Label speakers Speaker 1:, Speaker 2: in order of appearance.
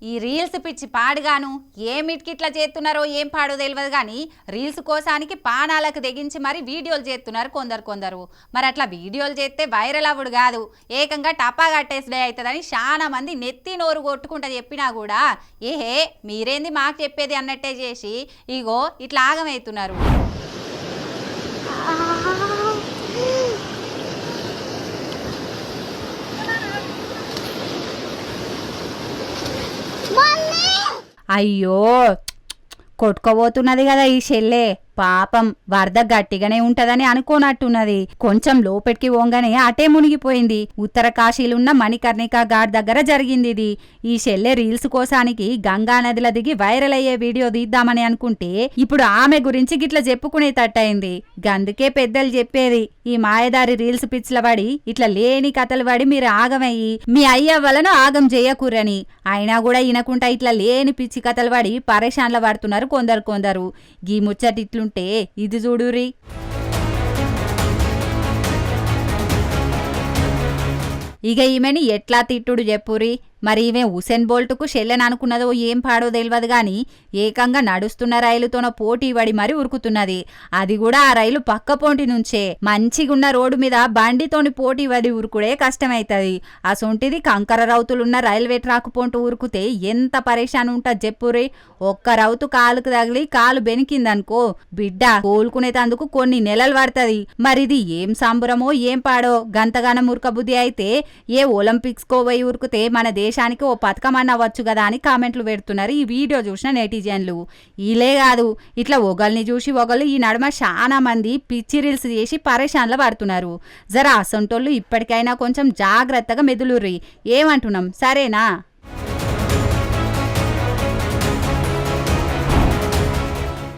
Speaker 1: ఈ రీల్స్ పిచ్చి పాడుగాను ఏమిటికి ఇట్లా చేస్తున్నారో ఏం పాడో తెలియదు కానీ రీల్స్ కోసానికి పానాలకు తెగించి మరి వీడియోలు చేస్తున్నారు కొందరు. మరి అట్లా వీడియోలు చేస్తే వైరల్ అవ్వడు కాదు, ఏకంగా టపా కట్టేసిడే అవుతుందని చాలా మంది నెత్తి నోరు కొట్టుకుంటా చెప్పినా కూడా ఏహే మీరేంది మాకు చెప్పేది అన్నట్టే చేసి ఇగో ఇట్లా ఆగమవుతున్నారు. అయ్యో కొట్టుకోబోతున్నది కదా ఈ చెల్లె, పాపం వరద గట్టిగానే ఉంటదని అనుకోనట్టున్నది. కొంచెం లోపెట్కి వంగనే అటే మునిగిపోయింది. ఉత్తర కాశీలున్న మణికర్ణిక ఘాట్ దగ్గర జరిగింది ఇది. ఈ చెల్లె రీల్స్ కోసానికి గంగా నదిలో దిగి వైరల్ అయ్యే వీడియో తీద్దామని అనుకుంటే ఇప్పుడు ఆమె గురించి గిట్ల చెప్పుకునేటట్టయింది. గందుకే పెద్దలు చెప్పేది, ఈ మాయదారి రీల్స్ పిచ్ల పడి ఇట్లా లేని కథలు పడి మీరు ఆగమయ్యి మీ అయ్య వలన ఆగం చేయకూరని. అయినా కూడా ఇనకుంటా ఇట్లా లేని పిచ్చి కథలు పడి పరేషాన్ల పడుతున్నారు కొందరు. గీ ముచ్చటిట్లు ఇది చూడురి. ఇక ఈమెని ఎట్లా తిట్టుడు చెప్పురి. మరి ఈమె హుసేన్ బోల్ట్కు షెల్లెన్ అనుకున్నదో ఏం పాడో తెలియదు గాని ఏకంగా నడుస్తున్న రైలుతోన పోటీ పడి మరి ఉరుకుతున్నది. అది కూడా ఆ రైలు పక్క పోటీ నుంచే. మంచిగున్న రోడ్డు మీద బండితోని పోటీ పడి ఉరుకుడే కష్టమైతది. అసొంటిది కంకర రౌతులున్న రైల్వే ట్రాక్ పోంటూ ఉరుకుతే ఎంత పరేషాన్ ఉంటది చెప్పురి. ఒక్క రౌతు కాలుకు తగిలి కాలు బెనికిందనుకో బిడ్డ కోలుకునేటందుకు కొన్ని నెలలు పడుతుంది. మరిది ఏం సంబురమో ఏం పాడో. గంతగానం ఉరకబుద్ధి అయితే ఏ ఒలింపిక్స్ కో పోయి ఉరికితే మన దేశానికి ఓ పథకం అవ్వచ్చు కదా అని కామెంట్లు పెడుతున్నారు ఈ వీడియో చూసిన నెటిజన్లు. ఇలే కాదు, ఇట్లా ఒకల్ని చూసి ఒకళ్ళు ఈ నడుమ చాలా మంది పిచ్చి రీల్స్ చేసి పరేషాన్లు పడుతున్నారు. జర అసంటోళ్ళు ఇప్పటికైనా కొంచెం జాగ్రత్తగా మెదులుర్రి. ఏమంటున్నాం, సరేనా?